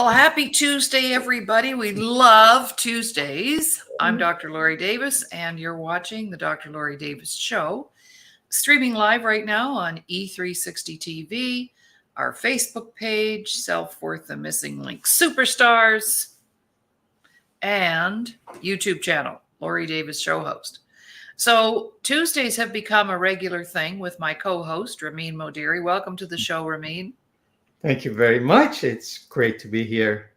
Well, happy Tuesday, everybody. We love Tuesdays. I'm Dr. Laurie Davis, and you're watching the Dr. Laurie Davis Show, streaming live right now on E360 TV, our Facebook page, Self Worth the Missing Link Superstars, and YouTube channel, Laurie Davis Show host. So Tuesdays have become a regular thing with my co-host, Ramin Modiri. Welcome to the show, Ramin. Thank you very much. It's great to be here.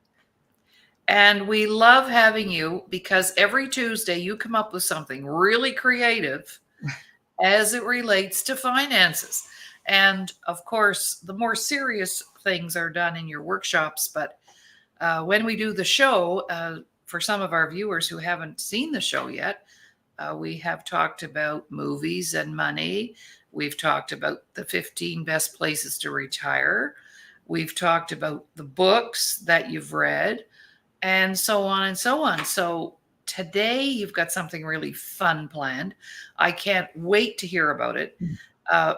And we love having you because every Tuesday you come up with something really creative as it relates to finances. And of course, the more serious things are done in your workshops. But when we do the show, for some of our viewers who haven't seen the show yet, we have talked about movies and money. We've talked about the 15 best places to retire. We've talked about the books that you've read, and so on and so on. So today you've got something really fun planned. I can't wait to hear about it.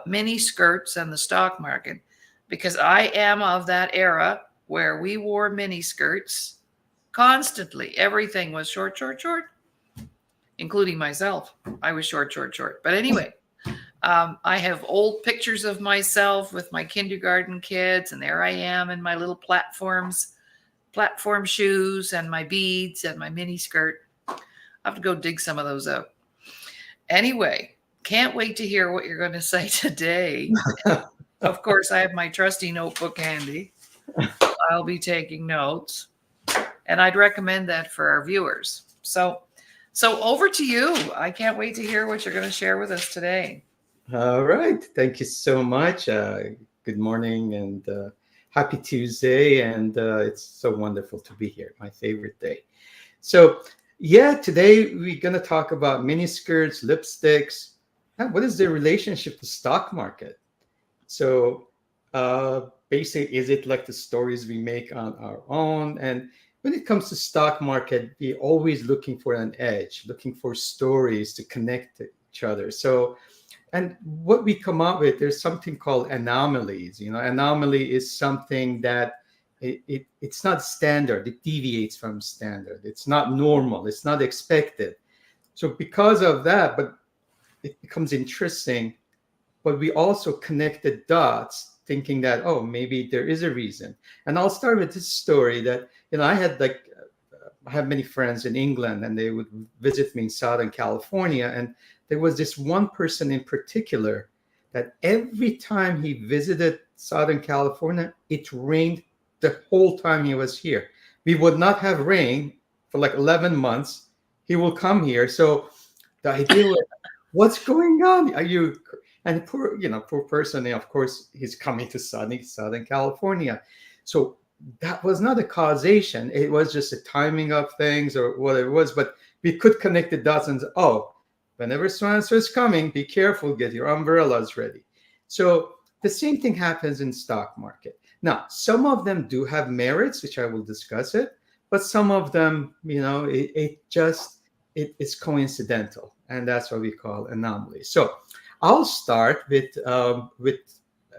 Mini skirts and the stock market, because I am of that era where we wore mini skirts constantly. Everything was short, short, short, including myself. I was short, short, short. But anyway, I have old pictures of myself with my kindergarten kids, and there I am in my little platform shoes and my beads and my mini skirt. I have to go dig some of those out. Anyway, can't wait to hear what you're going to say today. Of course, I have my trusty notebook handy. I'll be taking notes, and I'd recommend that for our viewers. So over to you. I can't wait to hear what you're going to share with us today. All right. Thank you so much. Good morning and happy Tuesday. And it's so wonderful to be here. My favorite day. So, today we're going to talk about miniskirts, lipsticks. What is the relationship to stock market? So, basically, is it like the stories we make on our own? And when it comes to stock market, we're always looking for an edge, looking for stories to connect to each other. So, and what we come up with, there's something called anomalies. Anomaly is something that it's not standard. It deviates from standard. It's not normal. It's not expected. So because of that, but it becomes interesting. But we also connect the dots, thinking that, oh, maybe there is a reason. And I'll start with this story that, I have many friends in England, and they would visit me in Southern California. And there was this one person in particular that every time he visited Southern California, it rained the whole time he was here. We would not have rain for like 11 months. He will come here. So the idea was, what's going on? And poor person, of course, he's coming to sunny Southern California. So that was not a causation. It was just a timing of things or what it was. But we could connect the dots and say, oh, whenever so-and-so is coming, be careful, get your umbrellas ready. So the same thing happens in stock market. Now, some of them do have merits, which I will discuss it, but some of them, it's coincidental, and that's what we call anomalies. So I'll start with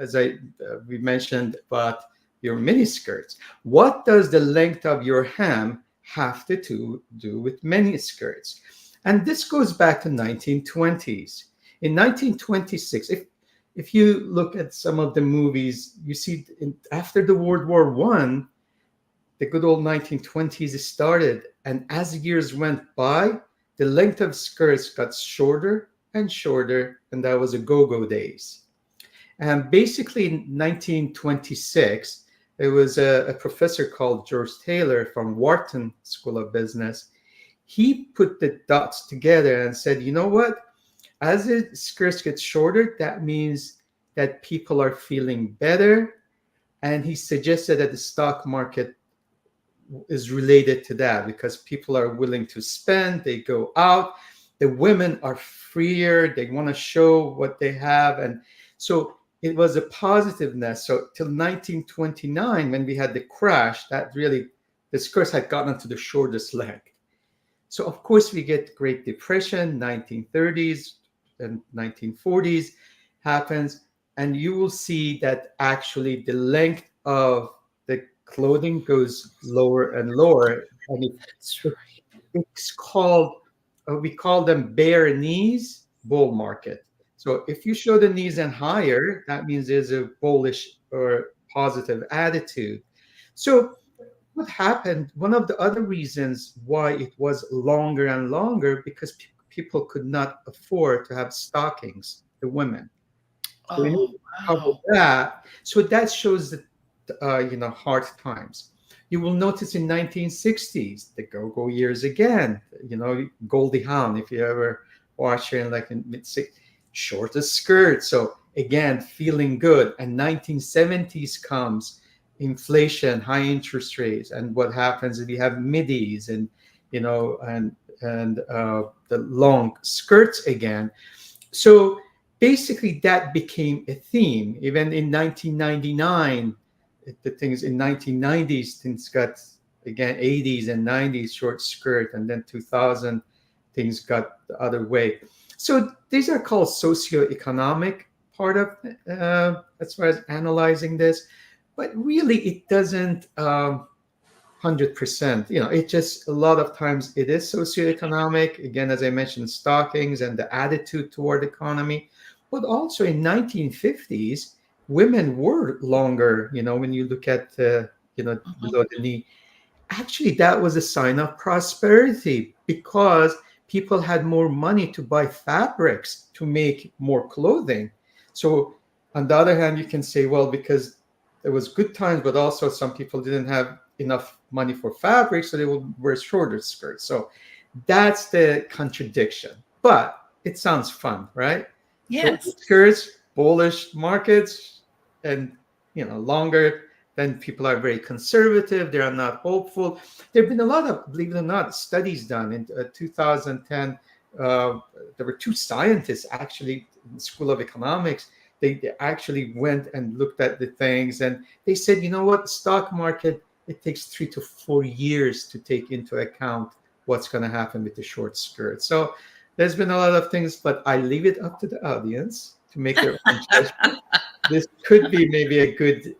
as we mentioned about your miniskirts. What does the length of your hem have to do with miniskirts? And this goes back to 1920s. In 1926, if you look at some of the movies, you see after the World War I, the good old 1920s started. And as years went by, the length of skirts got shorter and shorter, and that was a go-go days. And basically in 1926, there was a professor called George Taylor from Wharton School of Business. He put the dots together and said, you know what? As the skirts get shorter, that means that people are feeling better. And he suggested that the stock market is related to that because people are willing to spend, they go out, the women are freer, they want to show what they have. And so it was a positiveness. So till 1929, when we had the crash, that really, the skirts had gotten to the shortest length. So of course we get Great Depression, 1930s and 1940s happens, and you will see that actually the length of the clothing goes lower and lower, and That's it, right. it's called, we call them bare knees bull market. So if you show the knees and higher, that means there's a bullish or positive attitude. So what happened, one of the other reasons why it was longer and longer, because people could not afford to have stockings, the women. So we need Oh, to cover wow. that. So that shows that hard times. You will notice in 1960s, the go-go years again. Goldie Hawn, if you ever watch her in like in mid shortest skirt. So again, feeling good. And 1970s comes, inflation, high interest rates, and what happens is we have middies and the long skirts again. So basically, that became a theme. Even in 1999, the things in 1990s, things got again 80s and 90s short skirt, and then 2000 things got the other way. So these are called socioeconomic part of as far as analyzing this, but really it doesn't 100%. It just a lot of times it is socioeconomic. Again, as I mentioned, stockings and the attitude toward economy, but also in 1950s, women were longer. When you look at Mhm. below the knee, actually that was a sign of prosperity because people had more money to buy fabrics to make more clothing. So on the other hand, you can say, well, because there was good times, but also some people didn't have enough money for fabric, so they would wear shorter skirts. So that's the contradiction, but it sounds fun, right? Short Yes. skirts, bullish markets, and longer, then people are very conservative. They are not hopeful. There have been a lot of, believe it or not, studies done in 2010. There were two scientists actually in the School of Economics. They actually went and looked at the things, and they said, you know what, the stock market, it takes 3 to 4 years to take into account what's going to happen with the short skirt. So there's been a lot of things, but I leave it up to the audience to make their own judgment. This could be maybe a good,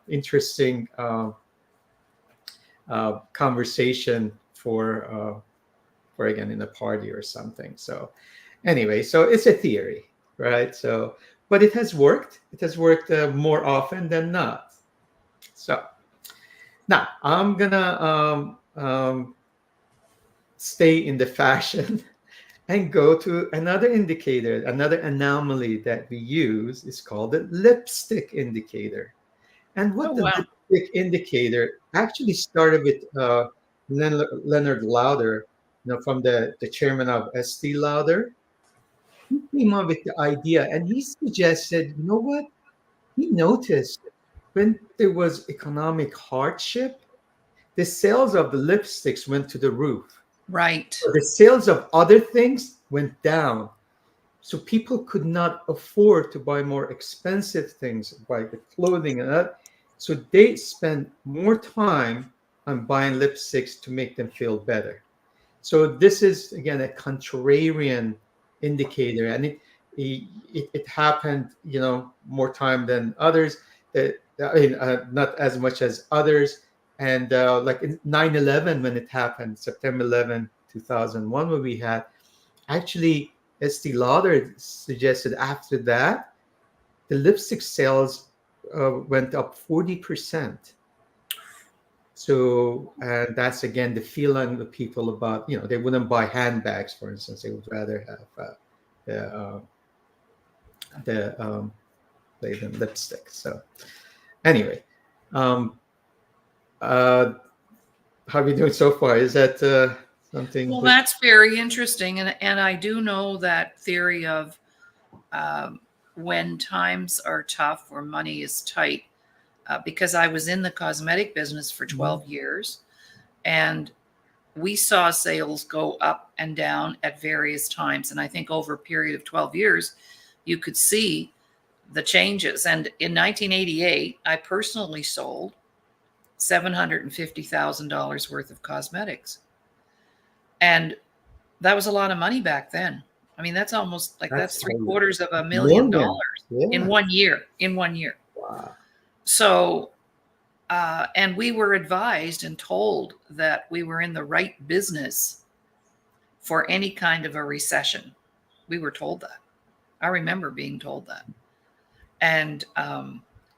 interesting conversation for again in a party or something. So anyway, so it's a theory, right? So, but it has worked. It has worked more often than not. So now I'm gonna stay in the fashion and go to another indicator, another anomaly that we use is called the lipstick indicator. And Oh, what the wow. lipstick indicator actually started with Leonard Lauder, from the chairman of Estee Lauder. He came up with the idea and he suggested, you know what? He noticed when there was economic hardship, the sales of the lipsticks went to the roof. Right. The sales of other things went down. So people could not afford to buy more expensive things, buy the clothing and that. So they spend more time on buying lipsticks to make them feel better. So this is again a contrarian indicator, and it happened, more time than others. I mean, not as much as others. And like in 9/11, when it happened, September 11, 2001, when we had actually Estee Lauder suggested after that the lipstick sales went up 40%. So, and that's again the feeling of people about, they wouldn't buy handbags, for instance. They would rather have the the than lipstick. So, anyway, um, uh, how are we doing so far? Is that something Well, that? that's very interesting. And I do know that theory of um, when times are tough or money is tight, because I was in the cosmetic business for Mhm. 12 years and we saw sales go up and down at various times. And I think over a period of 12 years, you could see the changes. And in 1988, I personally sold $750,000 worth of cosmetics. And that was a lot of money back then. I mean, that's almost like That's that's three all. quarters of a million Million. dollars in Yeah. 1 year. In 1 year. Wow. So And we were advised and told that we were in the right business for any kind of a recession. We were told that. I remember being told that. And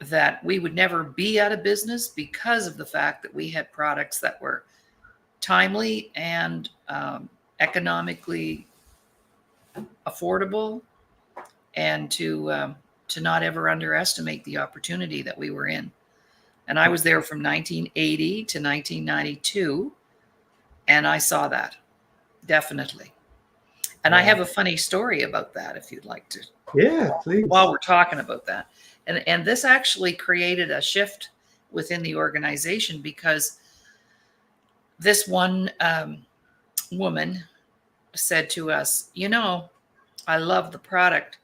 that we would never be out of business because of the fact that we had products that were timely and economically affordable, and to not ever underestimate the opportunity that we were in. And I was there from 1980 to 1992, and I saw that definitely. And I Wow. have a funny story about that if you'd like to, Yeah, while please. we're talking about that. And this actually created a shift within the organization, because this one woman said to us, you know, I love the product,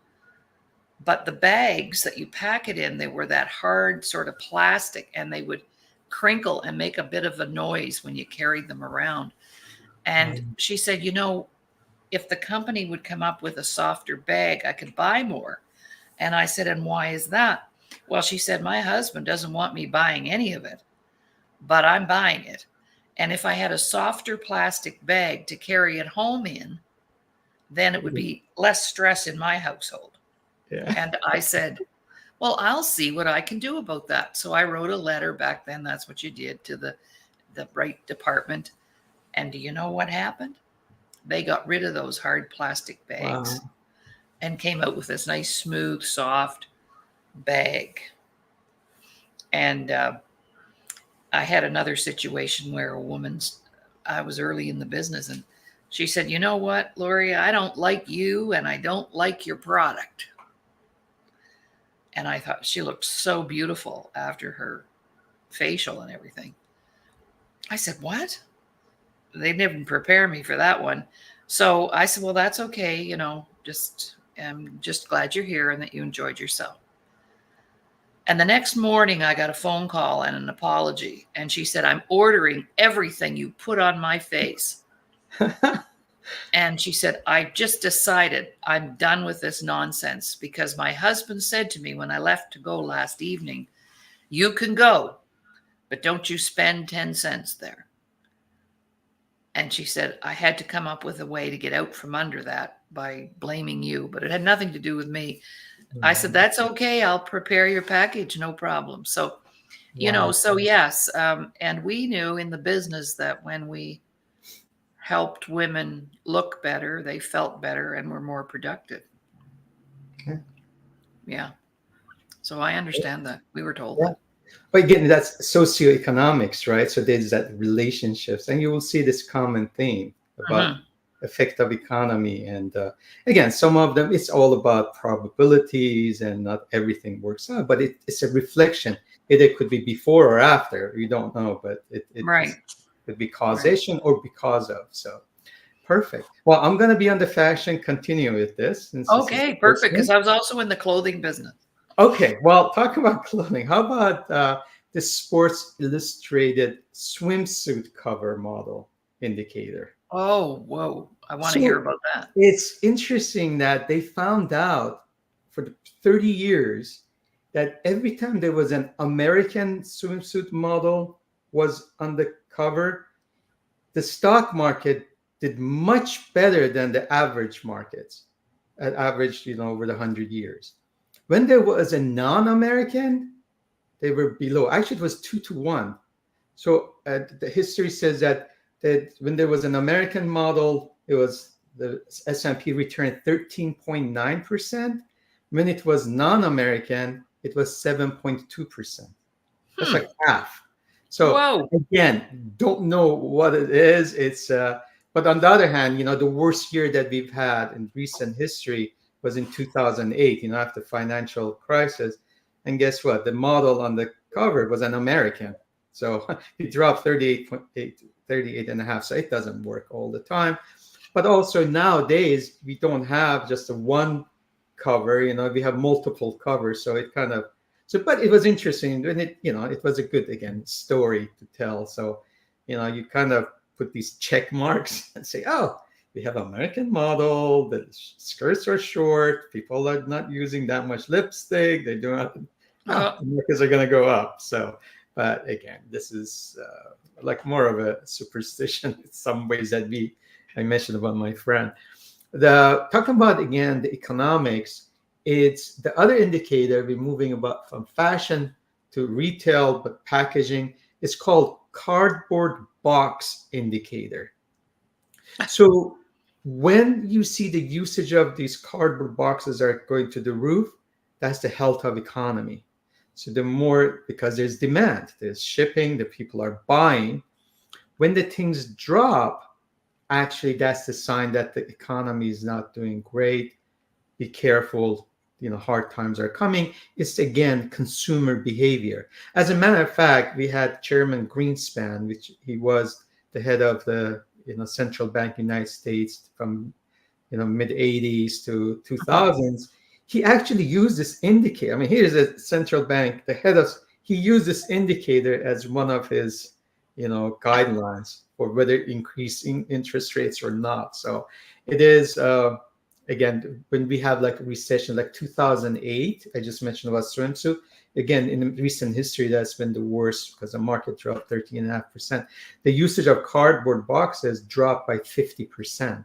but the bags that you pack it in, they were that hard sort of plastic, and they would crinkle and make a bit of a noise when you carried them around. And she said, you know, if the company would come up with a softer bag, I could buy more. And I said, and why is that? Well, she said, my husband doesn't want me buying any of it, but I'm buying it. And if I had a softer plastic bag to carry it home in, then it would be less stress in my household. Yeah. And I said, well, I'll see what I can do about that. So I wrote a letter back then. That's what you did, to the right department. And do you know what happened? They got rid of those hard plastic bags Wow. and came out with this nice, smooth, soft bag. And I had another situation where I was early in the business, and she said, you know what, Laurie, I don't like you and I don't like your product. And I thought she looked so beautiful after her facial and everything. I said, what? They didn't prepare me for that one. So I said, well, that's okay. You know, I'm just glad you're here and that you enjoyed yourself. And the next morning I got a phone call and an apology. And she said, I'm ordering everything you put on my face. And she said, I just decided I'm done with this nonsense, because my husband said to me when I left to go last evening, you can go, but don't you spend 10 cents there. And she said, I had to come up with a way to get out from under that by blaming you, but it had nothing to do with me. I said, that's okay. I'll prepare your package. No problem. So, Wow. so yes. And we knew in the business that when we helped women look better, they felt better and were more productive. Okay. Yeah. So I understand that. We were told Yeah. that. But again, that's socioeconomics, right? So there's that relationships, and you will see this common theme about Mhm. effect of economy. And again, some of them, it's all about probabilities, and not everything works out. But it's a reflection. It could be before or after. You don't know, but it Right. could be Right. causation or because of. So perfect. Well, I'm going to be on the fashion. Continue with this since this is the Okay. first Perfect. one. Because I was also in the clothing business. Okay, well, talk about clothing. How about the Sports Illustrated swimsuit cover model indicator? Oh, whoa. I want to hear So about that. it's interesting that they found out for the 30 years that every time there was an American swimsuit model was on the cover, the stock market did much better than the average markets, at average, over the 100 years. When there was a non-American, they were below. Actually, it was 2 to 1. So the history says that when there was an American model, it was the S&P returned 13.9%. When it was non-American, it was 7.2%. That's Hmm. like half. So Whoa. again, don't know what it is. It's but on the other hand, the worst year that we've had in recent history was in 2008. After financial crisis, and guess what? The model on the cover was an American, so it dropped 38.8, 38 and a half. So it doesn't work all the time. But also nowadays we don't have just a one cover. We have multiple covers, so it kind of but it was interesting, and it was a good, again, story to tell. So you kind of put these check marks and say, oh, we have American model, the skirts are short, people are not using that much lipstick, they do not, Uh, the markets are going to go up. So But again, this is like more of a superstition in some ways that we I mentioned about my friend. The talking about again the economics, it's the other indicator we're moving about from fashion to retail, but packaging is called cardboard box indicator. So when you see the usage of these cardboard boxes are going to the roof, that's the health of economy. So the more because there's demand, there's shipping, the people are buying. When the things drop, actually that's the sign that the economy is not doing great. Be careful, hard times are coming. It's again consumer behavior. As a matter of fact, we had Chairman Greenspan, which he was the head of the central bank United States from mid 80s to Uh-huh. 2000s. He actually used this indicator. I mean, here's a central bank, the head of he used this indicator as one of his guidelines for whether increasing interest rates or not. So it is again when we have like a recession like 2008, I just mentioned about swimsuit. Again, in recent history, that's been the worst because the market dropped 13.5%. The usage of cardboard boxes dropped by 50%.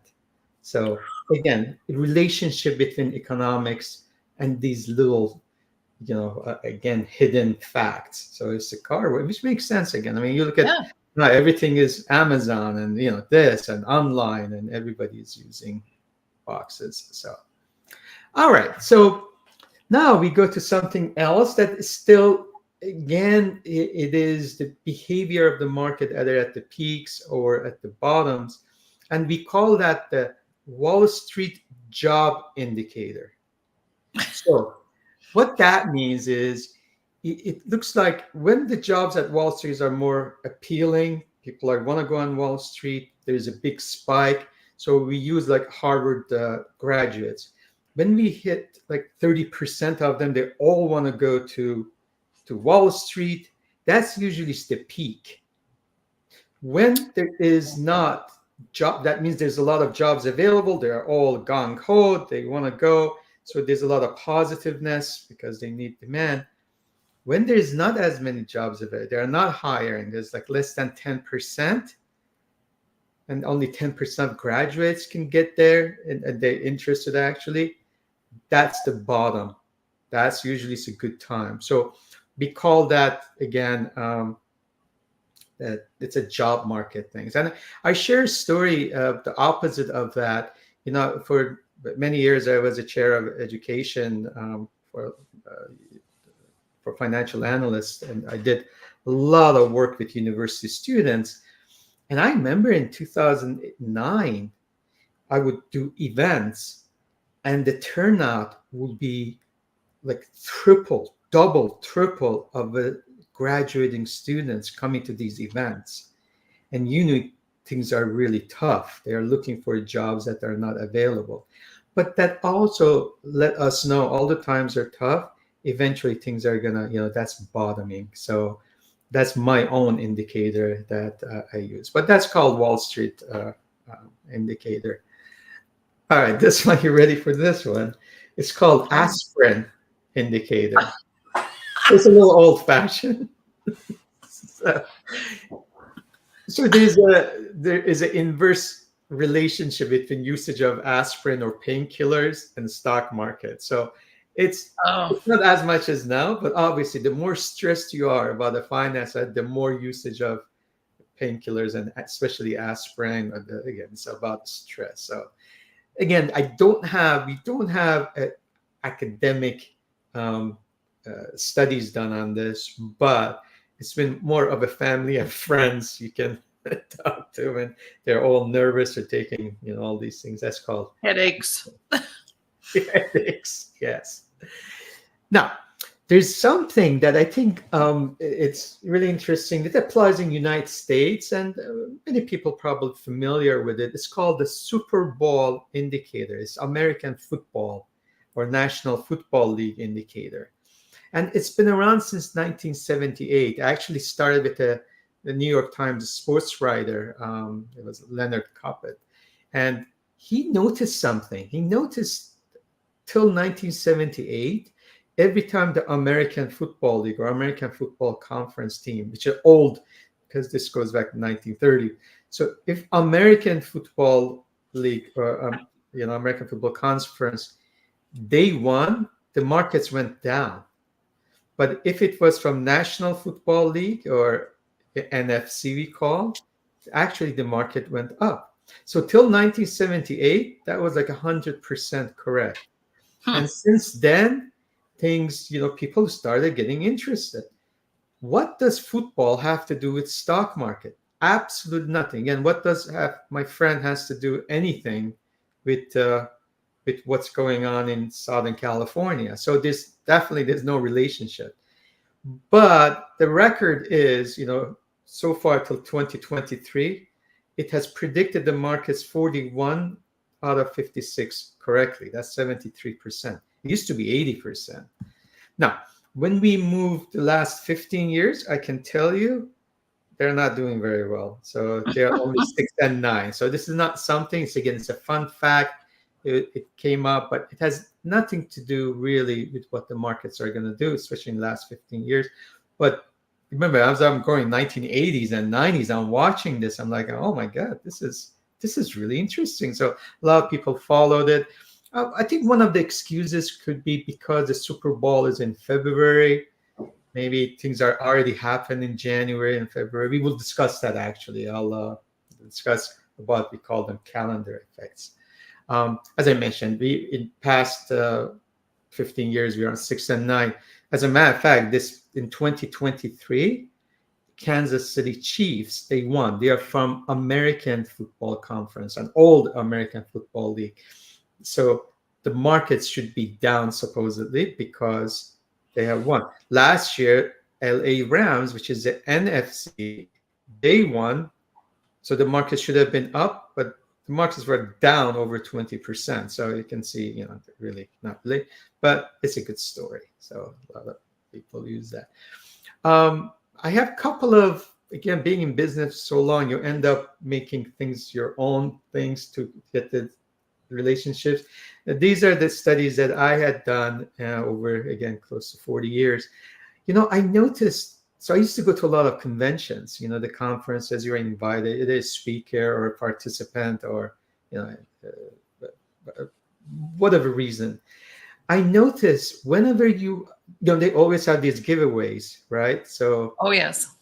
So again, relationship between economics and these little, again, hidden facts. So it's a car, which makes sense again. I mean, you look at Yeah. now everything is Amazon and this and online, and everybody is using boxes. So all right, so now we go to something else that is still again it is the behavior of the market either at the peaks or at the bottoms, and we call that the Wall Street job indicator. So what that means is it looks like when the jobs at Wall Street are more appealing, people are want to go on Wall Street. There's a big spike. So we use like Harvard graduates. When we hit like 30% of them, they all want to go to Wall Street. That's usually the peak. When there is not job, that means there's a lot of jobs available. They're all gung ho. They want to go. So there's a lot of positiveness because they need demand. When there's not as many jobs available, they're not hiring. There's like less than 10%, and only 10% of graduates can get there, and they're interested actually. That's the bottom. That's usually a good time. So we call that again that it's a job market things. And I share a story of the opposite of that. For many years I was a chair of education uh, for financial analysts, and I did a lot of work with university students. And I remember in 2009, I would do events, and the turnout would be like triple, double, triple of the graduating students coming to these events. And things are really tough. They are looking for jobs that are not available. But that also let us know all the times are tough. Eventually things are gonna, that's bottoming. So that's my own indicator that I use. But that's called Wall Street indicator. All right, this one, you ready for this one? It's called Oh. aspirin indicator. It's a little old fashioned. So, so there is an inverse relationship between usage of aspirin or painkillers and the stock market. So it's Oh. it's not as much as now, but obviously the more stressed you are about the finance, the more usage of painkillers and especially aspirin. Again, it's about stress. So again, we don't have academic um, studies done on this, but it's been more of a family and friends you can talk to, and they're all nervous or taking all these things. That's called Headaches. ethics. Yes. Now, there's something that I think it's really interesting that applies in United States, and many people probably familiar with it. It's called the Super Bowl indicator. It's American football or National Football League indicator, and it's been around since 1978. I actually started with the New York Times sports writer. It was Leonard Coppett, and he noticed something. He noticed till 1978 every time the American Football League or American Football Conference team, which are old because this goes back to 1930. So if American Football League or American Football Conference, they won, the markets went down. But if it was from National Football League or NFC, we call, actually the market went up. So till 1978, that was like 100% correct. Hmm. And since then, things, people started getting interested. What does football have to do with stock market? Absolute nothing. And what does have my friend has to do anything with what's going on in Southern California? So there's no relationship. But the record is, so far till 2023, it has predicted the market's 41 out of 56 correctly. That's 73%. It used to be 80%. Now, when we move the last 15 years, I can tell you they're not doing very well. So they're only 6 and 9. So this is not something, it's a fun fact. It came up, but it has nothing to do really with what the markets are going to do, especially in the last 15 years. But remember, as I'm going 1980s and 90s, I'm watching this. I'm like, oh my God, this is really interesting. So a lot of people followed it. I think one of the excuses could be because the Super Bowl is in February. Maybe things are already happened in January and February. We will discuss that actually. I'll discuss about we call them calendar effects. As I mentioned, we in past 15 years we are on 6 and 9. As a matter of fact, this in 2023, Kansas City Chiefs they won. They are from American Football Conference, an old American Football League. So the markets should be down supposedly because they have won. Last year, LA Rams, which is the NFC, they won. So the market should have been up, but the markets were down over 20%. So you can see, really not really, but it's a good story. So a lot of people use that. I have a couple of, again, being in business so long, you end up making things your own things to get the relationships. These are the studies that I had done over, again, close to 40 years. I noticed, so I used to go to a lot of conventions, the conferences, you're invited, it is speaker or a participant or, whatever reason. I noticed whenever they always have these giveaways, right? So Oh, yes.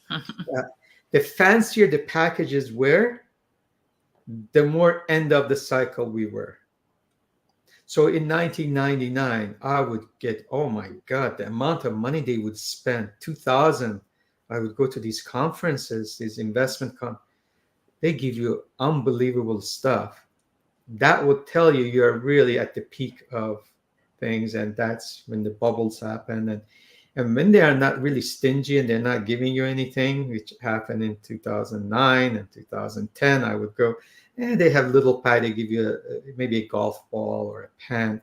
the fancier the packages were, the more end of the cycle we were. So in 1999, I would get, oh my God, the amount of money they would spend, 2000. I would go to these conferences, these they give you unbelievable stuff. That would tell you you're really at the peak of things. And that's when the bubbles happen. And when they are not really stingy and they're not giving you anything, which happened in 2009 and 2010, I would go, and they have little pie. They give you maybe a golf ball or a pen.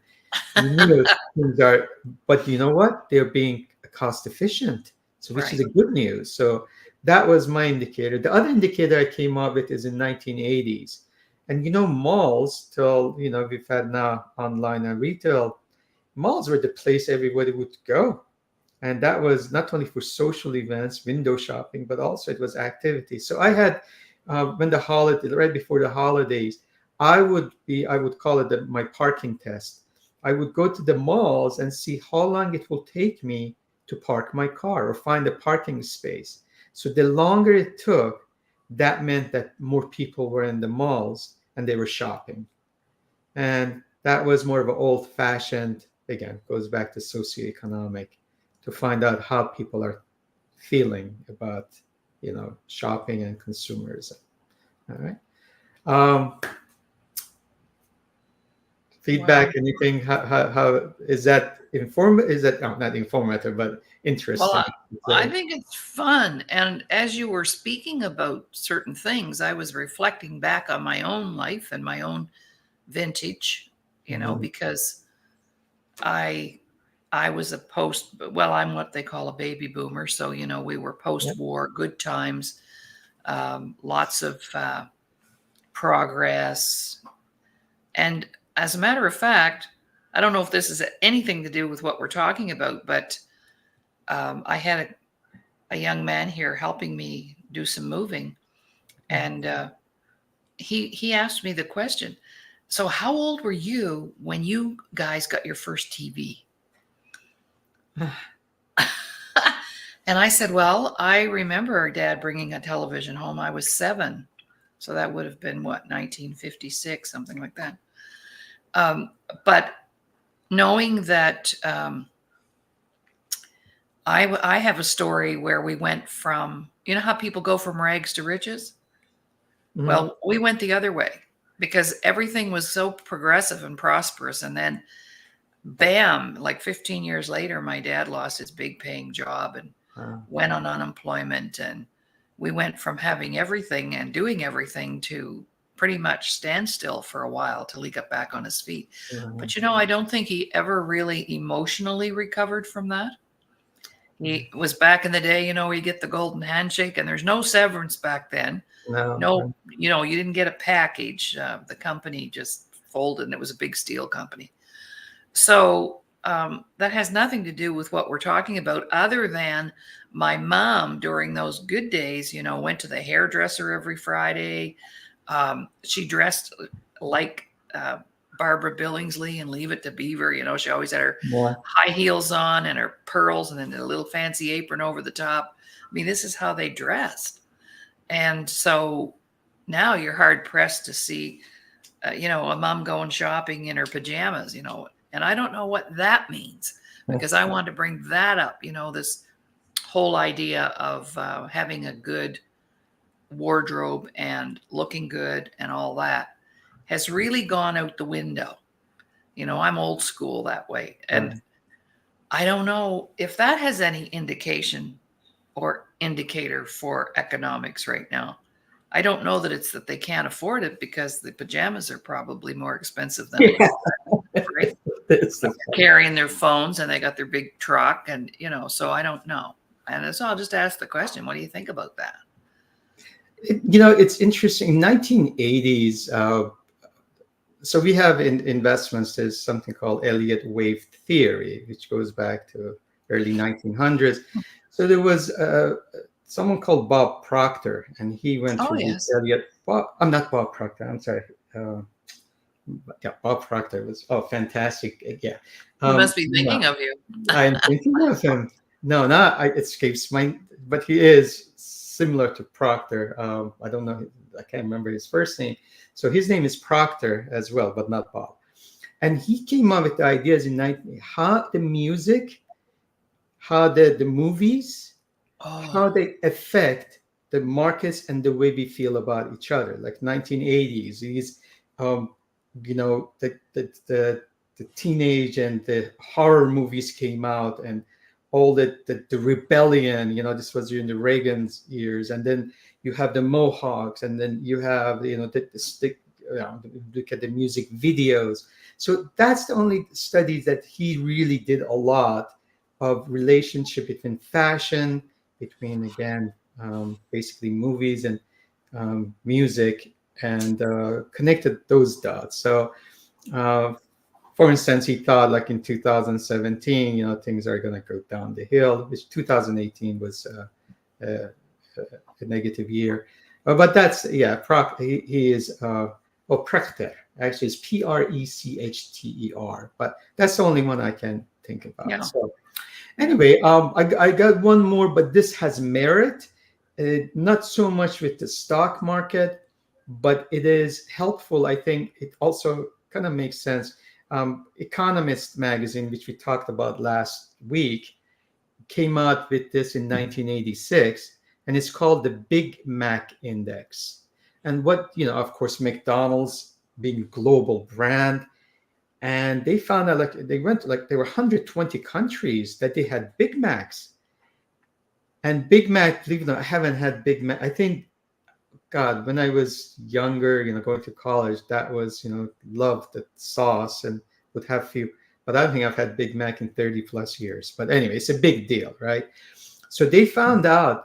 You know, things are, but you know what? They're being cost efficient, so which is Right. a good news. So that was my indicator. The other indicator I came up with is in 1980s, and malls till we've had now online and retail. Malls were the place everybody would go, and that was not only for social events, window shopping, but also it was activity. So I had when the holiday, right before the holidays, I would call it my parking test. I would go to the malls and see how long it will take me to park my car or find a parking space. So the longer it took, that meant that more people were in the malls and they were shopping. And that was more of an old fashioned, again, goes back to socioeconomic, to find out how people are feeling about, shopping and consumerism. All right. Um, Well, Feedback, anything? How is that Is that not informative, but well, interesting? I think it's fun. And as you were speaking about certain things, I was reflecting back on my own life and my own vintage, Mhm. because I I was a well, I'm what they call a baby boomer. So, we were Yep. post-war, good times, lots of progress. And as a matter of fact, I don't know if this has anything to do with what we're talking about, but I had a young man here helping me do some moving, and he asked me the question. So, how old were you when you guys got your first TV? And I said, well, I remember our dad bringing a television home. I was 7. So that would have been what, 1956, something like that. But knowing that I have a story where we went from, you know how people go from rags to riches? Mhm. Well, we went the other way because everything was so progressive and prosperous. And then, bam, like 15 years later, my dad lost his big paying job and went on unemployment. And we went from having everything and doing everything to pretty much standstill for a while till he got back on his feet. But I don't think he ever really emotionally recovered from that. He was back in the day, where you get the golden handshake and there's no severance back then. No, No, you didn't get a package. The company just folded and it was a big steel company. So that has nothing to do with what we're talking about, other than my mom during those good days, went to the hairdresser every Friday. She dressed like Barbara Billingsley and Leave It to Beaver. She always had her yeah. high heels on and her pearls and then a little fancy apron over the top. I mean, this is how they dressed. And so now you're hard pressed to see, a mom going shopping in her pajamas, and I don't know what that means because I want to bring that up, this whole idea of having a good wardrobe and looking good and all that has really gone out the window. I'm old school that way. And I don't know if that has any indication or indicator for economics right now. I don't know that it's that they can't afford it because the pajamas are probably more expensive than Yeah. right? They're carrying their phones and they got their big truck and, so I don't know. And so I'll just ask the question, what do you think about that? It's interesting. In 1980s, so we have in investments, there's something called Elliott wave theory, which goes back to early 1900s. So there was someone called Bob Proctor, and he went through yes. Elliott. I'm not Bob Proctor. I'm sorry. Yeah, Bob Proctor was fantastic. Yeah, He must be thinking of you. I'm thinking of him. No, it escapes my. But he is similar to Proctor. I don't know. I can't remember his first name. So his name is Proctor as well, but not Bob. And he came up with the ideas in how the music, how the movies, how they affect the markets and the way we feel about each other. Like 1980s, these, the teenage and the horror movies came out, and all the rebellion. This was during the Reagan's years, and then you have the Mohawks, and then you have the stick. Look at the music videos. So that's the only studies that he really did a lot of relationship between fashion, between again basically movies and music, and connected those dots. So for instance, he thought like in 2017 things are going to go down the hill, which 2018 was a negative year. But that's he is Prechter, actually it's Prechter, but that's the only one I can think about. Yeah. So anyway, I got one more, but this has merit, not so much with the stock market, but it is helpful. I think it also kind of makes sense. Economist magazine, which we talked about last week, came out with this in 1986, and it's called the Big Mac Index. And what, of course, McDonald's being a global brand, and they found out there were 120 countries that they had Big Macs. And Big Mac, believe it or not, I haven't had Big Mac. I think, God, when I was younger, going to college, that was, loved the sauce and would have few. But I don't think I've had Big Mac in 30 plus years. But anyway, it's a big deal, right? So they found out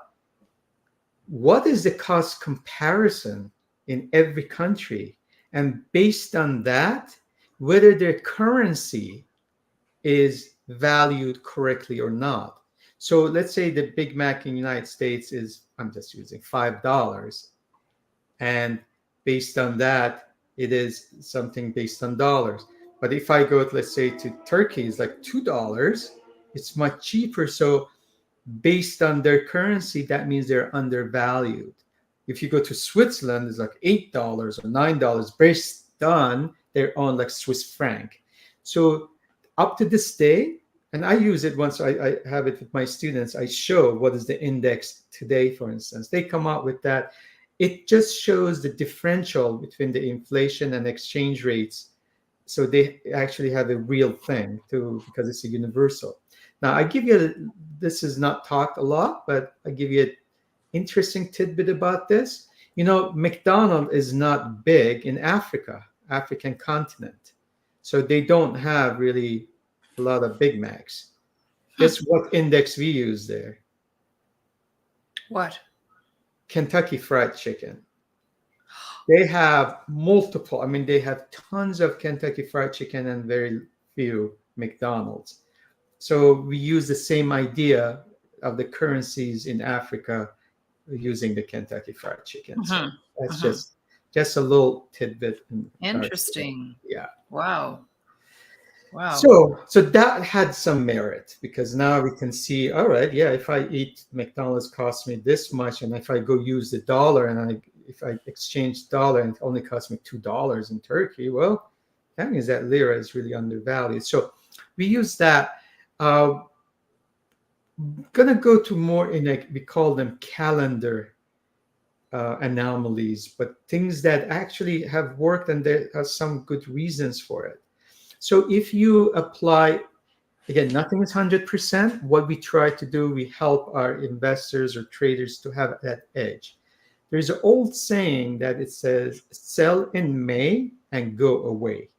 what is the cost comparison in every country. And based on that, whether their currency is valued correctly or not. So let's say the Big Mac in the United States is, I'm just using $5. And based on that, it is something based on dollars. But if I go, let's say, to Turkey, it's like $2, it's much cheaper. So based on their currency, that means they're undervalued. If you go to Switzerland, it's like $8 or $9 based on their own like Swiss franc. So up to this day, and I use it once I have it with my students, I show what is the index today, for instance. They come out with that. It just shows the differential between the inflation and exchange rates. So they actually have a real thing too, because it's a universal. Now I give you, this is not talked a lot, but I give you an interesting tidbit about this. You know, McDonald's is not big in Africa, African continent. So they don't have really a lot of Big Macs. Hmm. Guess what index we use there? What? Kentucky Fried Chicken. They have multiple, I mean, they have tons of Kentucky Fried Chicken and very few McDonald's. So we use the same idea of the currencies in Africa using the Kentucky Fried Chicken. So Hmm. that's Hmm. just a little tidbit in regards to that. Interesting. Yeah. Wow. Wow. So that had some merit because now we can see, all right, yeah, if I eat McDonald's costs me this much, and if I go use the dollar and if I exchange dollar and it only costs me $2 in Turkey, well, that means that lira is really undervalued. So we use that. Gonna go to more in like we call them calendar anomalies, but things that actually have worked and there are some good reasons for it. So if you apply, again, nothing is 100%. What we try to do, we help our investors or traders to have that edge. There's an old saying that it says, sell in May and go away.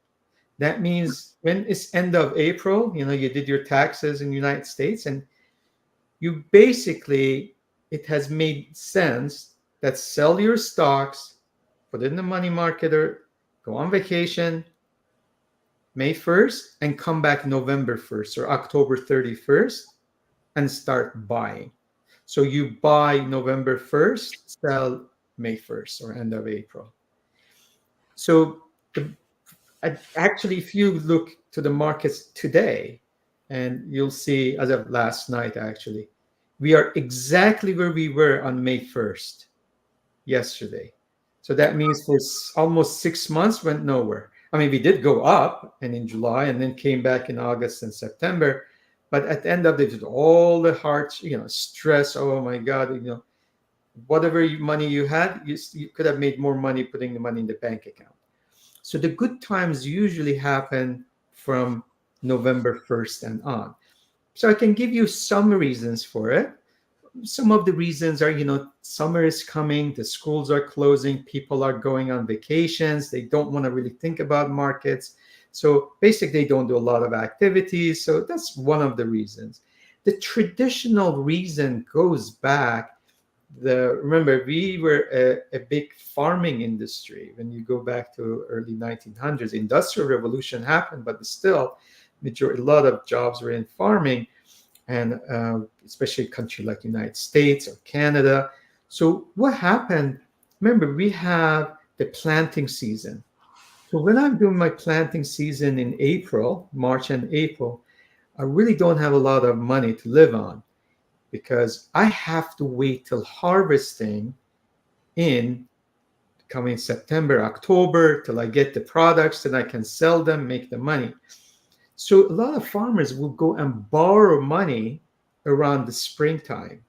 That means when it's end of April, you know, you did your taxes in the United States and you basically, it has made sense that sell your stocks, put it in the money market or go on vacation, May 1st and come back November 1st or October 31st and start buying. So you buy November 1st, sell May 1st or end of April. So the, actually, if you look to the markets today, and you'll see as of last night, actually, we are exactly where we were on May 1st, yesterday. So that means for almost 6 months went nowhere. I mean, we did go up and in July and then came back in August and September. But at the end of it, all the hard, stress. Oh my God, whatever money you had, you could have made more money putting the money in the bank account. So the good times usually happen from November 1st and on. So I can give you some reasons for it. Some of the reasons are, summer is coming, the schools are closing, people are going on vacations, they don't want to really think about markets. So basically, they don't do a lot of activities. So that's one of the reasons. The traditional reason goes back. Remember, we were a big farming industry. When you go back to early 1900s, industrial revolution happened, but still, a lot of jobs were in farming, and especially a country like United States or Canada. So what happened? Remember, we have the planting season. So when I'm doing my planting season in April, March and April, I really don't have a lot of money to live on because I have to wait till harvesting in coming September, October, till I get the products, then I can sell them, make the money. So a lot of farmers will go and borrow money around the springtime,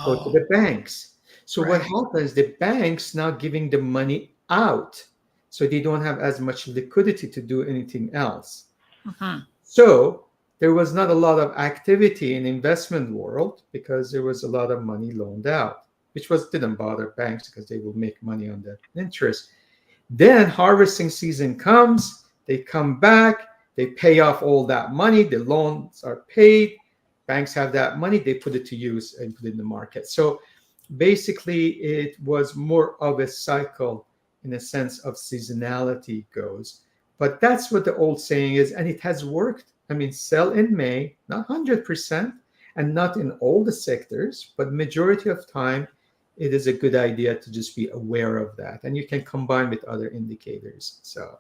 go to Oh, the banks. So what right. happens, the banks now giving the money out. So they don't have as much liquidity to do anything else. Hmm. So there was not a lot of activity in investment world because there was a lot of money loaned out, which didn't bother banks because they will make money on the interest. Then harvesting season comes, they come back, they pay off all that money, the loans are paid, banks have that money, they put it to use and put it in the market. So basically, it was more of a cycle in a sense of seasonality goes. But that's what the old saying is, and it has worked. I mean, sell in May, not 100%, and not in all the sectors, but majority of time, it is a good idea to just be aware of that, and you can combine with other indicators. So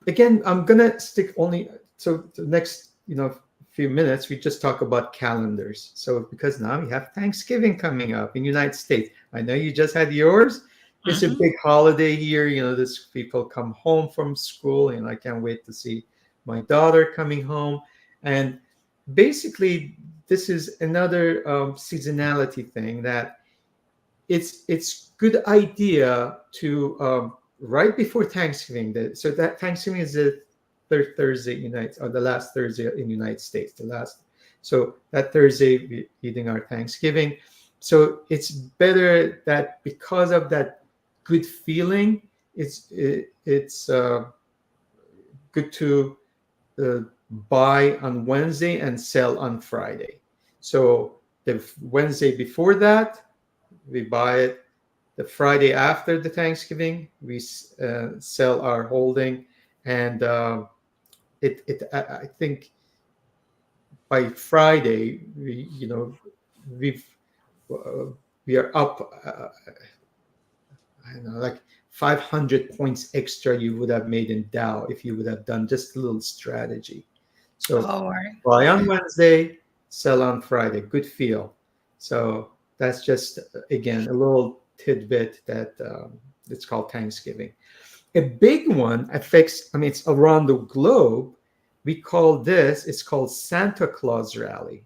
again, I'm gonna stick only so the next few minutes we just talk about calendars. So because now we have Thanksgiving coming up in United States. I know you just had yours. It's a Mhm. big holiday here. This people come home from school, and I can't wait to see my daughter coming home. And basically, this is another seasonality thing that it's good idea to right before Thanksgiving. So that Thanksgiving is the third Thursday United or the last Thursday in United States. The last, so that Thursday we eating our Thanksgiving. So it's better that because of that good feeling, it's good to uh, buy on Wednesday and sell on Friday. So the Wednesday before that, we buy it. The Friday after the Thanksgiving, we sell our holding, and I think by Friday we've uh, we are up. I don't know, like 500 points extra you would have made in Dow if you would have done just a little strategy. So Oh, all right. buy on Okay. Wednesday, sell on Friday. Good feel. So that's just again a little tidbit that it's called Thanksgiving. A big one affects. I mean, it's around the globe. We call this. It's called Santa Claus Rally.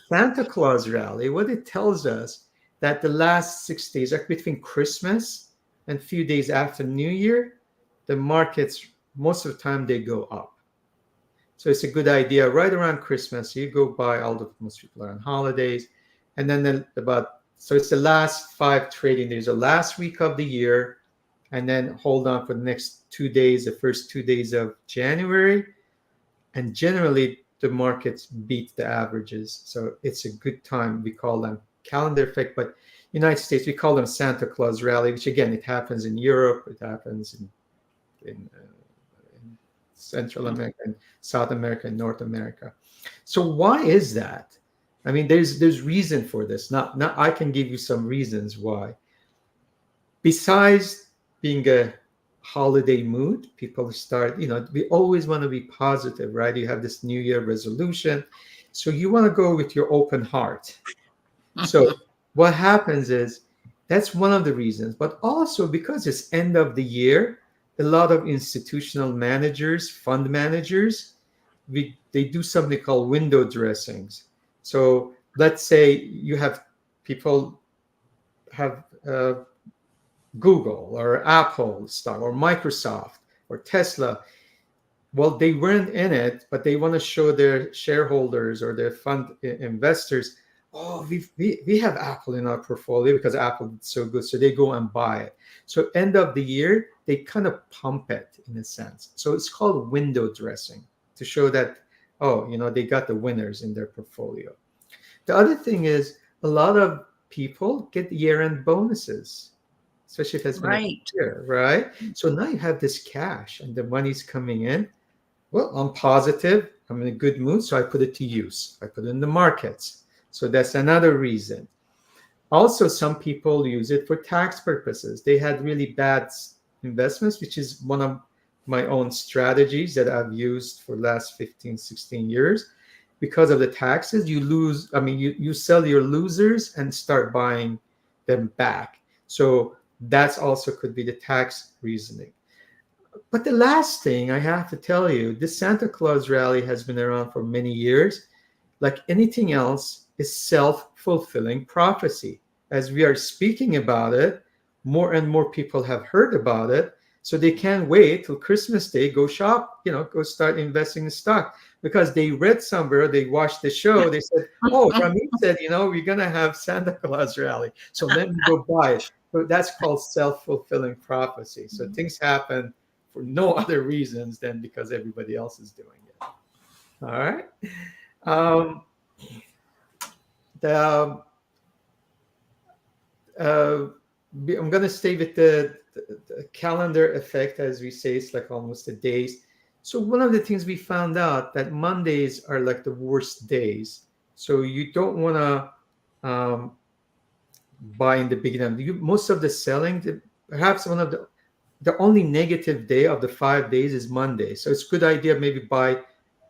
Santa Claus Rally. What it tells us that the last 6 days, like between Christmas and a few days after New Year, the markets most of the time they go up. So it's a good idea right around Christmas. You go buy, all the most people are on holidays, and then about so it's the last 5 trading days, the last week of the year, and then hold on for the next 2 days, the first 2 days of January, and generally the markets beat the averages. So it's a good time. We call them calendar effect, but United States we call them Santa Claus rally, which again it happens in Europe, it happens in Central America, and South America, and North America. So why is that? I mean, there's reason for this. Not I can give you some reasons why. Besides being a holiday mood, people start. We always want to be positive, right? You have this New Year resolution, so you want to go with your open heart. So what happens is that's one of the reasons, but also because it's end of the year, a lot of institutional managers, fund managers, they do something called window dressings. So let's say you have people have Google or Apple stock or Microsoft or Tesla. Well, they weren't in it, but they want to show their shareholders or their fund investors, oh, we have Apple in our portfolio because Apple is so good. So they go and buy it. So end of the year, they kind of pump it in a sense. So it's called window dressing to show that, oh, they got the winners in their portfolio. The other thing is a lot of people get year-end bonuses, especially if it's been a Right. year, right? So now you have this cash and the money's coming in. Well, I'm positive. I'm in a good mood, so I put it to use. I put it in the markets. So that's another reason. Also, some people use it for tax purposes. They had really bad investments, which is one of my own strategies that I've used for the last 15, 16 years. Because of the taxes, you lose. I mean, you sell your losers and start buying them back. So that's also could be the tax reasoning. But the last thing I have to tell you, this Santa Claus rally has been around for many years. Like anything else, is self-fulfilling prophecy. As we are speaking about it, more and more people have heard about it. So they can't wait till Christmas Day, go shop, go start investing in stock because they read somewhere, they watched the show, they said, oh, Ramit said, we're going to have Santa Claus rally. So let me go buy it. So that's called self-fulfilling prophecy. So things happen for no other reasons than because everybody else is doing it. All right. Um, the uh, I'm gonna stay with the calendar effect, as we say. It's like almost the days. So one of the things we found out that Mondays are like the worst days. So you don't want to buy in the beginning. Most of the selling, perhaps one of the only negative day of the 5 days is Monday. So it's a good idea maybe buy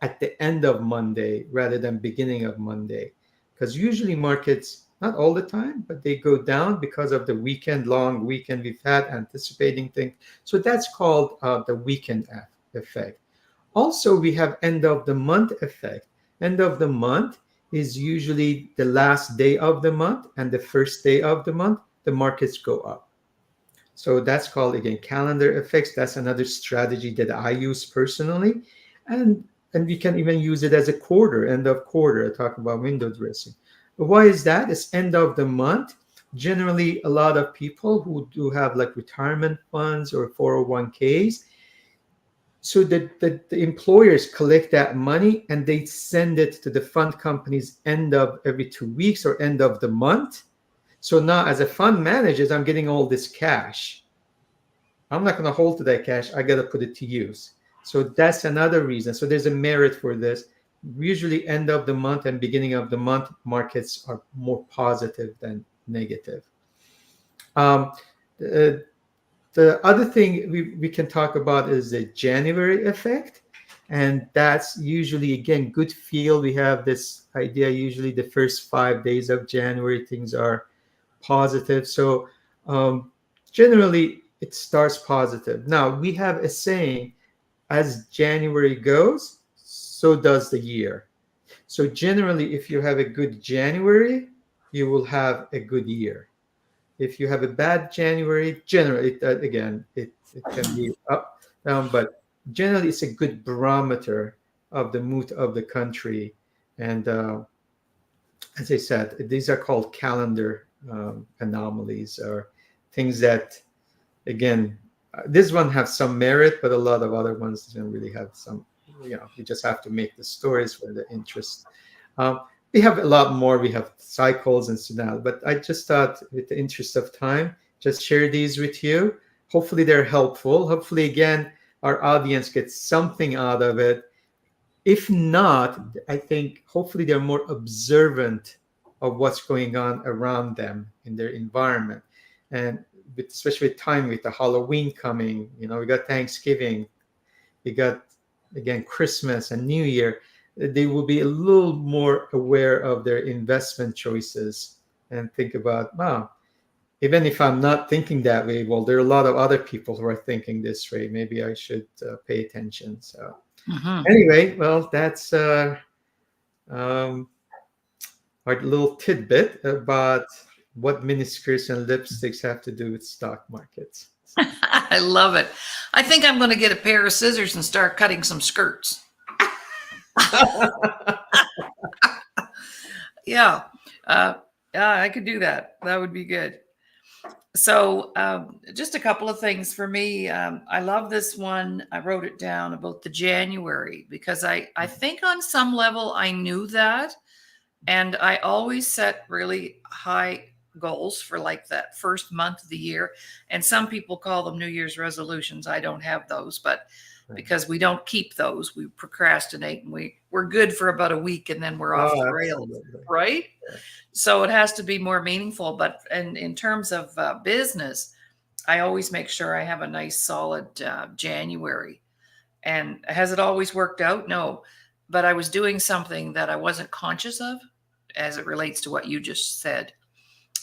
at the end of Monday rather than beginning of Monday. Because usually markets, not all the time, but they go down because of the long weekend we've had, anticipating things. So that's called the weekend effect. Also, we have end of the month effect. End of the month is usually the last day of the month and the first day of the month, the markets go up. So that's called again calendar effects. That's another strategy that I use personally. And we can even use it as a quarter, end of quarter. I talk about window dressing. But why is that? It's end of the month. Generally, a lot of people who do have like retirement funds or 401ks, so the employers collect that money and they send it to the fund companies end of every 2 weeks or end of the month. So now as a fund manager, I'm getting all this cash. I'm not going to hold to that cash. I got to put it to use. So that's another reason. So there's a merit for this. Usually end of the month and beginning of the month markets are more positive than negative. um, uh, the other thing we can talk about is the January effect. And that's usually, again, good feel. We have this idea, usually the first 5 days of January, things are positive. So generally, it starts positive. Now, we have a saying, as January goes, so does the year. So generally, if you have a good January, you will have a good year. If you have a bad January, generally, again, it can be up, down, but generally it's a good barometer of the mood of the country. And as I said, these are called calendar anomalies, or things that, again, this one have some merit, but a lot of other ones don't really have some. You just have to make the stories for the interest. Um, we have a lot more. We have cycles and so now, but I just thought, with the interest of time, just share these with you. Hopefully, they're helpful. Hopefully, again, our audience gets something out of it. If not, I think hopefully they're more observant of what's going on around them in their environment. And especially with time, with the Halloween coming, we got Thanksgiving, we got, again, Christmas and New Year. They will be a little more aware of their investment choices and think about, wow, even if I'm not thinking that way, well, there are a lot of other people who are thinking this way. Maybe I should pay attention. So Mhm. anyway, well, that's um, our little tidbit about what miniskirts and lipsticks have to do with stock markets. I love it. I think I'm going to get a pair of scissors and start cutting some skirts. Yeah. Uh, yeah, I could do that. That would be good. So, just a couple of things for me. I love this one. I wrote it down about the January because I think on some level I knew that. And I always set really high goals for like that first month of the year. And some people call them New Year's resolutions. I don't have those, but because we don't keep those, we procrastinate and we're good for about a week and then we're off Oh, the rails, absolutely. right? So it has to be more meaningful. But in terms of business, I always make sure I have a nice solid January. And has it always worked out? No. But I was doing something that I wasn't conscious of as it relates to what you just said.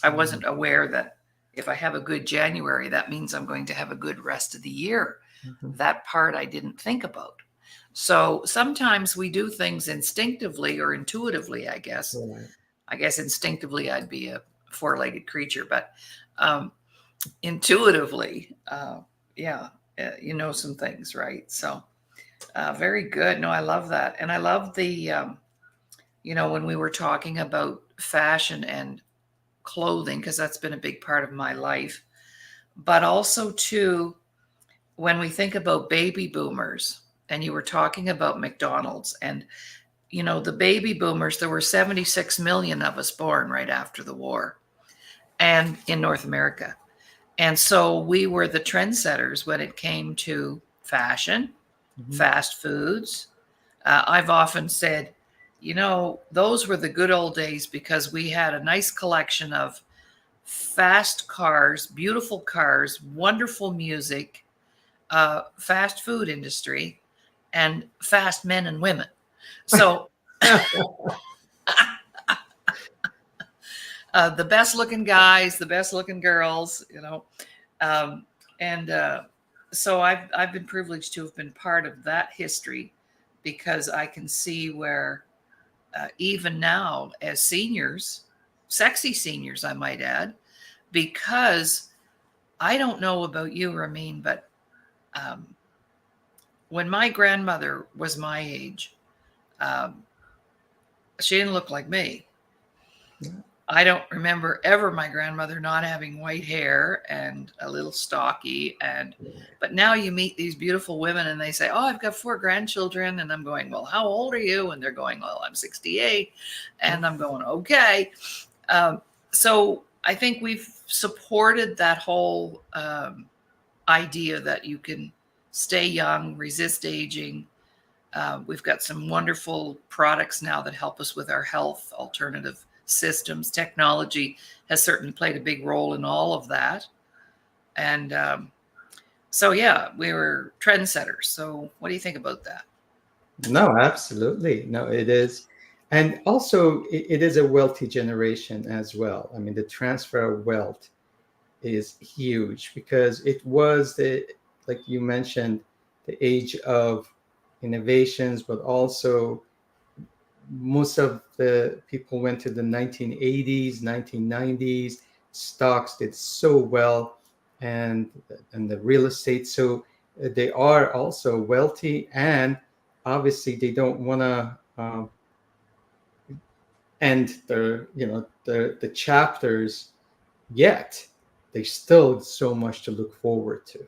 I Mhm. wasn't aware that if I have a good January, that means I'm going to have a good rest of the year. Mhm. That part I didn't think about. So sometimes we do things instinctively or intuitively, I guess. Right. I guess instinctively I'd be a four-legged creature, but um, intuitively, yeah, you know some things, right? So very good. No, I love that. And I love the, when we were talking about fashion and clothing, because that's been a big part of my life, but also, too, when we think about baby boomers, and you were talking about McDonald's, and, the baby boomers, there were 76 million of us born right after the war and in North America. And so we were the trendsetters when it came to fashion, Mhm. fast foods. I've often said, those were the good old days because we had a nice collection of fast cars, beautiful cars, wonderful music, fast food industry, and fast men and women. So the best looking guys, the best looking girls. Um, and so I've been privileged to have been part of that history because I can see where even now as seniors, sexy seniors, I might add, because I don't know about you, Ramin, but um, when my grandmother was my age, um, she didn't look like me. Yeah. I don't remember ever my grandmother not having white hair and a little stocky. But now you meet these beautiful women and they say, "Oh, I've got 4 grandchildren." And I'm going, "Well, how old are you?" And they're going, "Well, I'm 68." Yeah. And I'm going, "Okay." Um, so I think we've supported that whole idea that you can stay young, resist aging. We've got some wonderful products now that help us with our health, alternative systems. Technology has certainly played a big role in all of that. And so, yeah, we were trendsetters. So, what do you think about that? No, absolutely. No, it is. And also, it is a wealthy generation as well. I mean, the transfer of wealth is huge because it was like you mentioned, the age of innovations, but also most of the people went to the 1980s, 1990s. Stocks did so well, and the real estate. So they are also wealthy, and obviously they don't want to end the chapters yet. There's still so much to look forward to.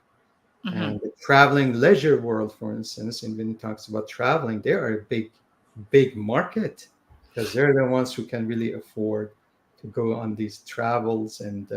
Mm-hmm. And the traveling leisure world, for instance, and when he talks about traveling, they are a big market because they're the ones who can really afford to go on these travels and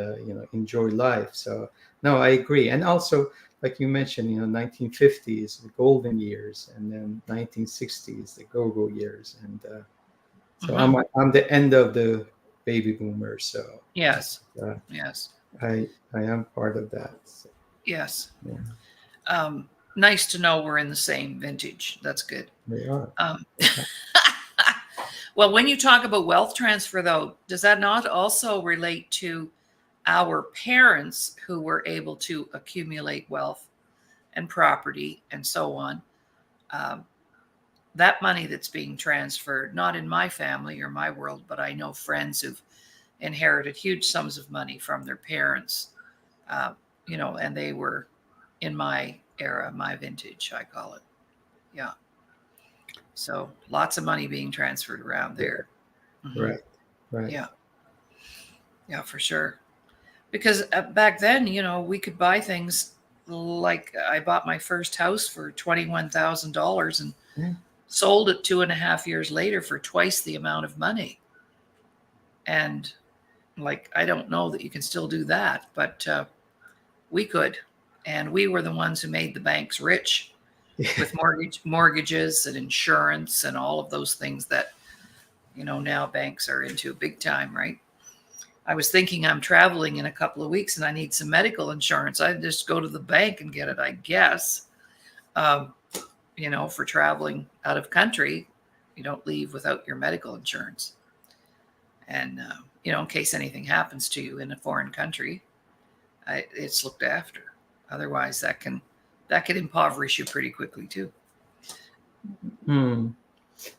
enjoy life. So no, I agree. And also, like you mentioned, 1950s, the golden years, and then 1960s, the go-go years, and so Mm-hmm. I'm the end of the baby boomers. So Yes. uh, Yes. I am part of that. So, Yes. yeah, Nice to know we're in the same vintage. That's good. they are. Um, well, when you talk about wealth transfer, though, does that not also relate to our parents who were able to accumulate wealth and property and so on? Um, that money that's being transferred, not in my family or my world, but I know friends who've inherited huge sums of money from their parents, uh, and they were in my era, my vintage, I call it. Yeah. So lots of money being transferred around there. Hmm. Right, right. Yeah. Yeah, for sure. Because back then, we could buy things like I bought my first house for $21,000 and Yeah. sold it 2.5 years later for twice the amount of money. And like, I don't know that you can still do that, but we could. And we were the ones who made the banks rich Yeah. with mortgages and insurance and all of those things that, now banks are into big time, right? I was thinking I'm traveling in a couple of weeks and I need some medical insurance. I'd just go to the bank and get it, I guess. Um, for traveling out of country, you don't leave without your medical insurance. And, in case anything happens to you in a foreign country, it's looked after. Otherwise, that can impoverish you pretty quickly too. Hmm.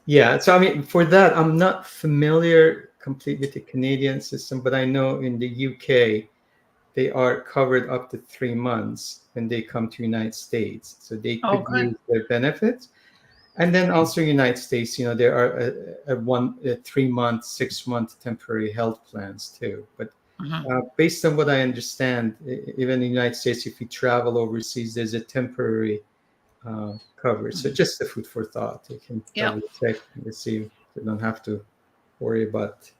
Yeah. So I mean, for that, I'm not familiar complete with the Canadian system, but I know in the UK they are covered up to 3 months when they come to United States, so they Oh, could good. use their benefits. And then also United States, there are a 3 month, 6 month temporary health plans too. But Hmm. based on what I understand, even in the United States, if you travel overseas, there's a temporary coverage. So just a food for thought. You can Yeah. double check and see. You don't have to worry about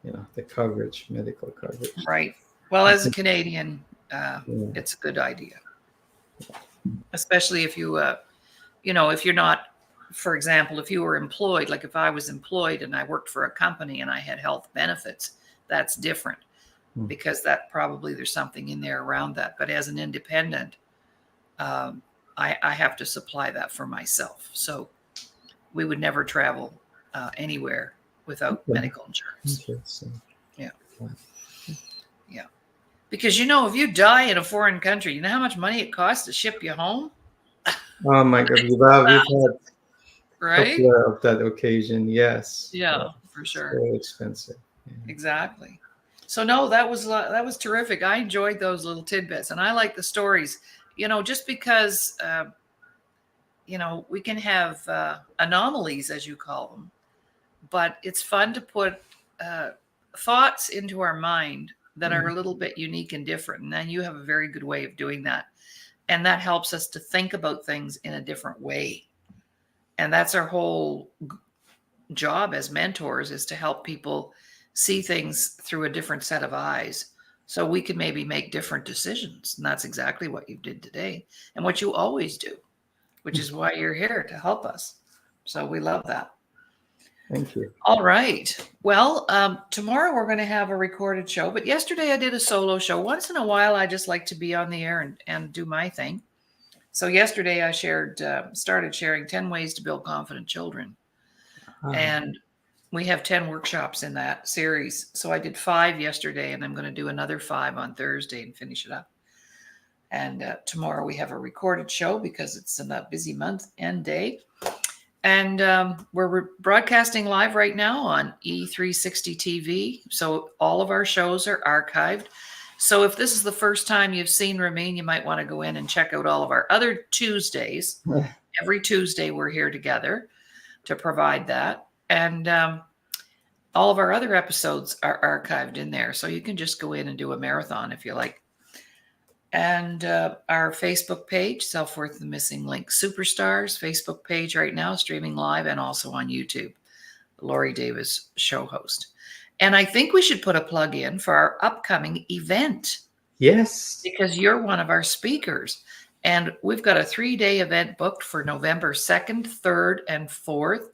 the coverage, medical coverage. Right. Well, as a Canadian, Yeah. it's a good idea, especially if you, if you're not, for example, if you were employed, like if I was employed and I worked for a company and I had health benefits, that's different Mm. because that probably there's something in there around that. But as an independent, um, I have to supply that for myself. So we would never travel anywhere without Okay. medical insurance. Interesting. Yeah. Yeah. Yeah. Because, if you die in a foreign country, you know how much money it costs to ship you home? Oh my God, we've had a Right? couple of that occasion. Yes. Yeah. Yeah, for sure. So expensive. Yeah. Exactly. So no, that was terrific. I enjoyed those little tidbits, and I like the stories. Just because we can have anomalies, as you call them, but it's fun to put uh, thoughts into our mind that are Mhm. a little bit unique and different. And then you have a very good way of doing that, and that helps us to think about things in a different way. And that's our whole job as mentors, is to help people see things through a different set of eyes so we can maybe make different decisions. And that's exactly what you did today and what you always do, which is why you're here to help us. So we love that. Thank you. All right. Well, tomorrow we're going to have a recorded show, but yesterday I did a solo show. Once in a while, I just like to be on the air and do my thing. So yesterday I started sharing 10 ways to build confident children. Ah, And we have 10 workshops in that series. So I did 5 yesterday, and I'm going to do another 5 on Thursday and finish it up. And tomorrow we have a recorded show because it's a busy month and day. And we're broadcasting live right now on E360 TV. So all of our shows are archived. So if this is the first time you've seen Ramin, you might want to go in and check out all of our other Tuesdays. Every Tuesday we're here together to provide that. And all of our other episodes are archived in there. So you can just go in and do a marathon if you like. And our Facebook page, Self-Worth the Missing Link Superstars Facebook page right now, streaming live and also on YouTube, Laurie Davis show host. And I think we should put a plug in for our upcoming event yes. because you're one of our speakers. And we've got a 3-day event booked for November 2nd, 3rd, and 4th.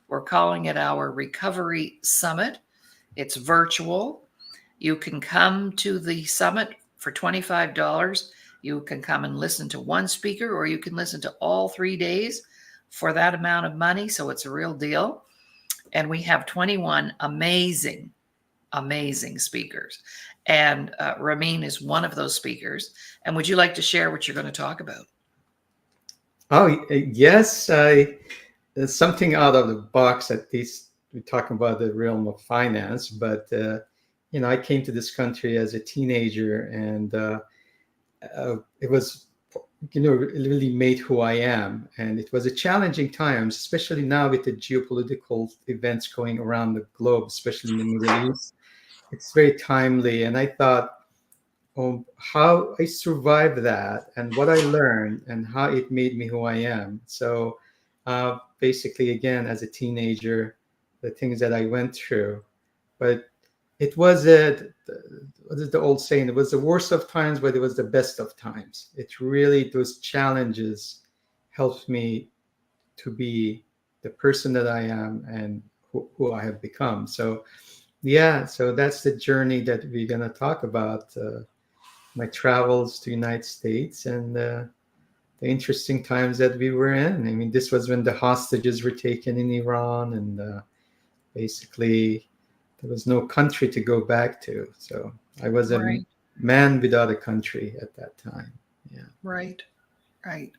We're calling it our Recovery Summit. It's virtual. You can come to the summit for $25. You can come and listen to one speaker, or you can listen to all 3 days for that amount of money. So it's a real deal. And we have 21 amazing, amazing speakers. And Ramin is one of those speakers. And would you like to share what you're going to talk about? Oh, yes. There's something out of the box. At least we're talking about the realm of finance, but I came to this country as a teenager, and it was, it really made who I am. And it was a challenging time, especially now with the geopolitical events going around the globe, especially in the Middle East. It's very timely, and I thought, how I survived that and what I learned and how it made me who I am. So basically, again, as a teenager, the things that I went through. But it was what is the old saying? It was the worst of times, but it was the best of times. It really, those challenges helped me to be the person that I am and who I have become. So yeah, so that's the journey that we're gonna talk about. My travels to United States and the interesting times that we were in. I mean, this was when the hostages were taken in Iran, and basically there was no country to go back to. So I was a Right, man without a country at that time. Yeah. right, right.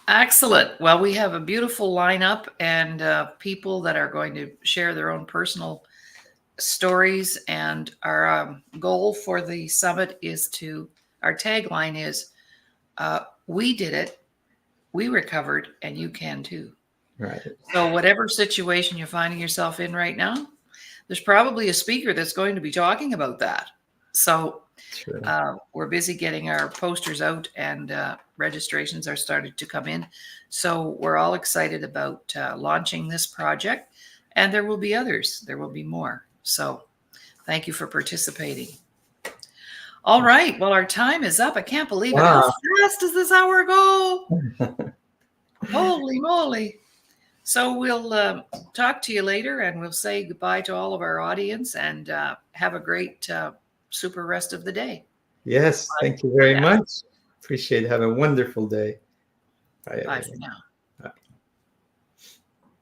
Excellent. Well, we have a beautiful lineup and people that are going to share their own personal stories. And our goal for the summit our tagline is, we did it, we recovered, and you can too. Right. So whatever situation you're finding yourself in right now, there's probably a speaker that's going to be talking about that. So True. we're busy getting our posters out, and registrations are starting to come in. So we're all excited about launching this project, and there will be others. There will be more. So thank you for participating. All right. Well, our time is up. I can't believe it. How Wow. fast does this hour go? Holy moly. So we'll talk to you later, and we'll say goodbye to all of our audience, and have a great super rest of the day. Yes, thank you Bye very now. much. Appreciate it. Have a wonderful day. Bye, Bye for everyone. now.